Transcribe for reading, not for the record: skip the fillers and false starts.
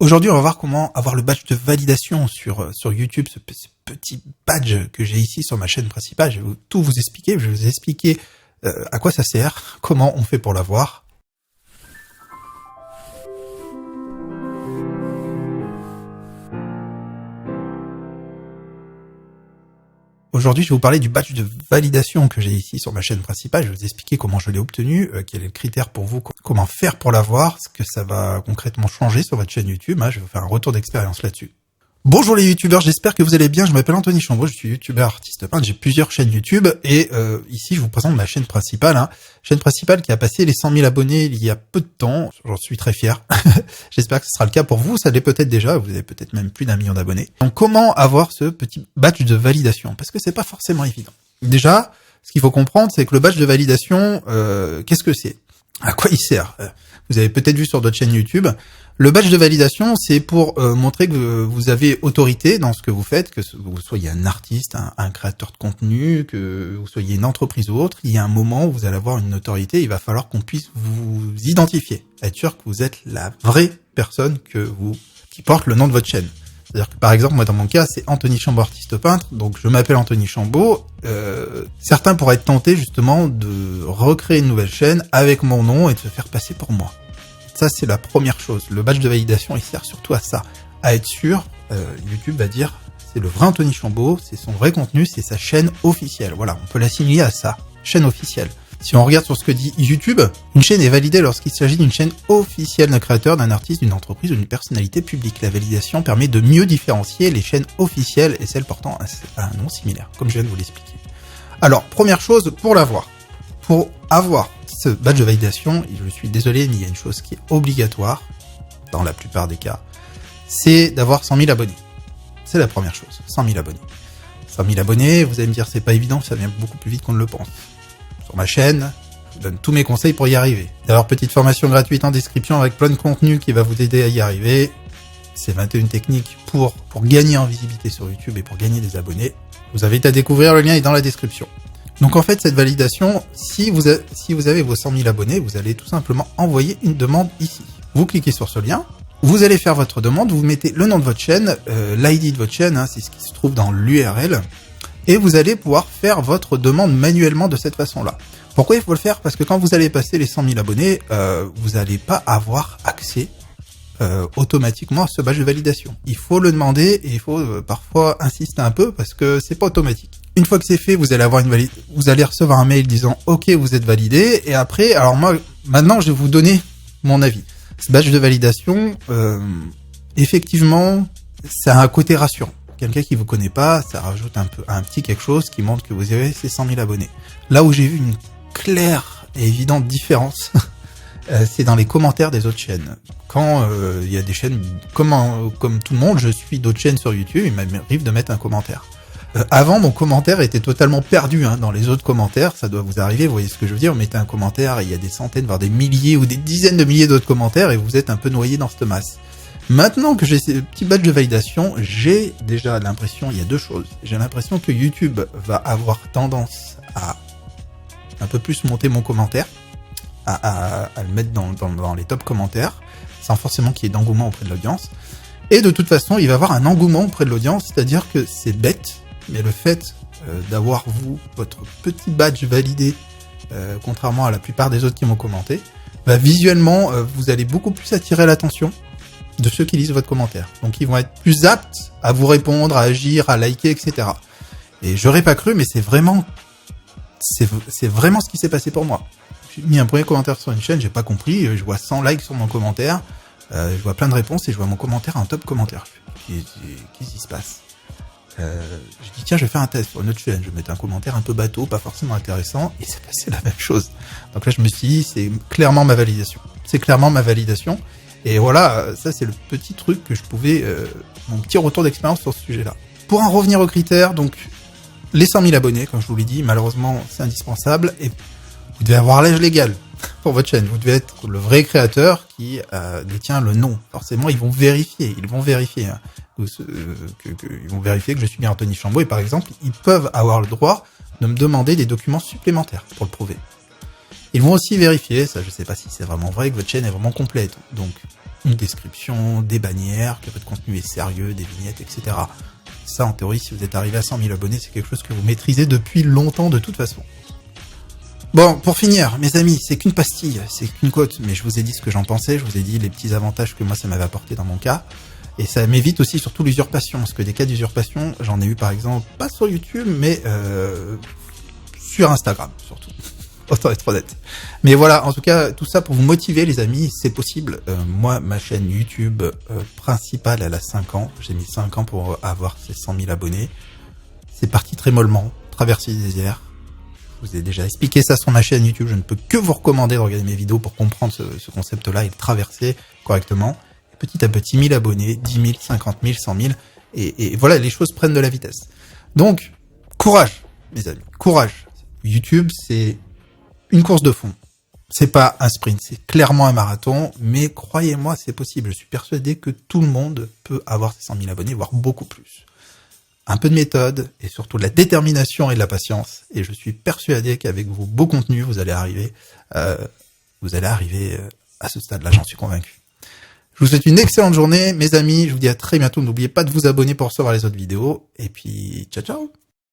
Aujourd'hui, on va voir comment avoir le badge de validation sur YouTube, ce petit badge que j'ai ici sur ma chaîne principale. Je vais tout vous expliquer. Je vais vous expliquer à quoi ça sert, comment on fait pour l'avoir. Aujourd'hui, je vais vous parler du badge de validation que j'ai ici sur ma chaîne principale. Je vais vous expliquer comment je l'ai obtenu, quel est le critère pour vous, comment faire pour l'avoir, ce que ça va concrètement changer sur votre chaîne YouTube. Je vais vous faire un retour d'expérience là-dessus. Bonjour les youtubeurs, j'espère que vous allez bien. Je m'appelle Anthony Chambaud, je suis youtubeur artiste peintre. J'ai plusieurs chaînes YouTube et ici je vous présente ma chaîne principale. Chaîne principale qui a passé les 100 000 abonnés il y a peu de temps. J'en suis très fier. J'espère que ce sera le cas pour vous. Ça l'est peut-être déjà. Vous avez peut-être même plus d'1 million d'abonnés. Donc comment avoir ce petit badge de validation? Parce que c'est pas forcément évident. Déjà, ce qu'il faut comprendre, c'est que le badge de validation, qu'est-ce que c'est? À quoi il sert? Vous avez peut-être vu sur d'autres chaînes YouTube. Le badge de validation, c'est pour montrer que vous avez autorité dans ce que vous faites, que vous soyez un artiste, un créateur de contenu, que vous soyez une entreprise ou autre. Il y a un moment où vous allez avoir une notoriété, il va falloir qu'on puisse vous identifier, être sûr que vous êtes la vraie personne qui porte le nom de votre chaîne. C'est-à-dire que par exemple, moi dans mon cas, c'est Anthony Chambaud artiste peintre, donc je m'appelle Anthony Chambaud. Certains pourraient être tentés justement de recréer une nouvelle chaîne avec mon nom et de se faire passer pour moi. Ça, c'est la première chose. Le badge de validation, il sert surtout à ça. À être sûr, YouTube va dire, c'est le vrai Anthony Chambaud, c'est son vrai contenu, c'est sa chaîne officielle. Voilà, on peut l'assimiler à ça, chaîne officielle. Si on regarde sur ce que dit YouTube, une chaîne est validée lorsqu'il s'agit d'une chaîne officielle d'un créateur, d'un artiste, d'une entreprise ou d'une personnalité publique. La validation permet de mieux différencier les chaînes officielles et celles portant un nom similaire, comme je viens de vous l'expliquer. Alors, première chose, pour l'avoir. Pour avoir ce badge de validation, je suis désolé, mais il y a une chose qui est obligatoire, dans la plupart des cas, c'est d'avoir 100 000 abonnés. C'est la première chose, 100 000 abonnés. 100 000 abonnés, vous allez me dire, c'est pas évident, ça vient beaucoup plus vite qu'on ne le pense. Sur ma chaîne, je vous donne tous mes conseils pour y arriver. D'ailleurs, petite formation gratuite en description avec plein de contenu qui va vous aider à y arriver. C'est 21 techniques pour gagner en visibilité sur YouTube et pour gagner des abonnés. Vous invite à découvrir, le lien est dans la description. Donc en fait, cette validation, si vous avez vos 100 000 abonnés, vous allez tout simplement envoyer une demande ici. Vous cliquez sur ce lien, vous allez faire votre demande, vous mettez le nom de votre chaîne, l'ID de votre chaîne, c'est ce qui se trouve dans l'URL, et vous allez pouvoir faire votre demande manuellement de cette façon-là. Pourquoi il faut le faire? Parce que quand vous allez passer les 100 000 abonnés, vous n'allez pas avoir accès automatiquement à ce badge de validation. Il faut le demander et il faut parfois insister un peu parce que c'est pas automatique. Une fois que c'est fait, vous allez avoir vous allez recevoir un mail disant OK, vous êtes validé. Et après, alors moi, maintenant, je vais vous donner mon avis. Ce badge de validation, effectivement, ça a un côté rassurant. Quelqu'un qui vous connaît pas, ça rajoute un petit quelque chose qui montre que vous avez ces 100 000 abonnés. Là où j'ai vu une claire et évidente différence, c'est dans les commentaires des autres chaînes. Quand il y a des chaînes, comme tout le monde, je suis d'autres chaînes sur YouTube, il m'arrive de mettre un commentaire. Avant, mon commentaire était totalement perdu dans les autres commentaires. Ça doit vous arriver, vous voyez ce que je veux dire. Vous mettez un commentaire et il y a des centaines, voire des milliers ou des dizaines de milliers d'autres commentaires et vous êtes un peu noyé dans cette masse. Maintenant que j'ai ces petits badges de validation, j'ai déjà l'impression, il y a deux choses. J'ai l'impression que YouTube va avoir tendance à un peu plus monter mon commentaire, à le mettre dans les top commentaires, sans forcément qu'il y ait d'engouement auprès de l'audience. Et de toute façon, il va y avoir un engouement auprès de l'audience, c'est-à-dire que c'est bête, mais le fait d'avoir votre petit badge validé, contrairement à la plupart des autres qui m'ont commenté, va visuellement, vous allez beaucoup plus attirer l'attention de ceux qui lisent votre commentaire. Donc ils vont être plus aptes à vous répondre, à agir, à liker, etc. Et j'aurais pas cru, mais c'est vraiment ce qui s'est passé pour moi. J'ai mis un premier commentaire sur une chaîne, j'ai pas compris, je vois 100 likes sur mon commentaire, je vois plein de réponses et je vois mon commentaire en top commentaire. Qu'est-ce qui se passe? Je dis tiens, je vais faire un test sur une autre chaîne, je vais mettre un commentaire un peu bateau, pas forcément intéressant, et c'est passé la même chose. Donc là je me suis dit, c'est clairement ma validation. C'est clairement ma validation. Et voilà, ça c'est le petit truc que je pouvais, mon petit retour d'expérience sur ce sujet-là. Pour en revenir aux critères, donc les 100 000 abonnés, comme je vous l'ai dit, malheureusement c'est indispensable, et vous devez avoir l'âge légal pour votre chaîne. Vous devez être le vrai créateur qui détient le nom. Forcément, ils vont vérifier. Ils vont vérifier que je suis bien Anthony Chambaud. Et par exemple, ils peuvent avoir le droit de me demander des documents supplémentaires pour le prouver. Ils vont aussi vérifier, ça je sais pas si c'est vraiment vrai, que votre chaîne est vraiment complète. Donc, une description, des bannières, que votre contenu est sérieux, des vignettes, etc. Ça, en théorie, si vous êtes arrivé à 100 000 abonnés, c'est quelque chose que vous maîtrisez depuis longtemps de toute façon. Bon, pour finir, mes amis, c'est qu'une pastille, c'est qu'une côte, mais je vous ai dit ce que j'en pensais, je vous ai dit les petits avantages que moi ça m'avait apporté dans mon cas, et ça m'évite aussi surtout l'usurpation, parce que des cas d'usurpation, j'en ai eu par exemple, pas sur YouTube, mais sur Instagram surtout, autant être honnête. Mais voilà, en tout cas, tout ça pour vous motiver les amis, c'est possible. Moi, ma chaîne YouTube principale, elle a 5 ans, j'ai mis 5 ans pour avoir ces 100 000 abonnés, c'est parti très mollement, traverser les déserts. Je vous ai déjà expliqué ça sur ma chaîne YouTube. Je ne peux que vous recommander de regarder mes vidéos pour comprendre ce concept-là et le traverser correctement. Et petit à petit, 1000 abonnés, 10 000, 50 000, 100 000. Et voilà, les choses prennent de la vitesse. Donc, courage, mes amis. Courage. YouTube, c'est une course de fond. C'est pas un sprint, c'est clairement un marathon. Mais croyez-moi, c'est possible. Je suis persuadé que tout le monde peut avoir ses 100 000 abonnés, voire beaucoup plus. Un peu de méthode et surtout de la détermination et de la patience. Et je suis persuadé qu'avec vos beaux contenus, vous allez arriver à ce stade-là, j'en suis convaincu. Je vous souhaite une excellente journée, mes amis. Je vous dis à très bientôt. N'oubliez pas de vous abonner pour recevoir les autres vidéos. Et puis, ciao, ciao!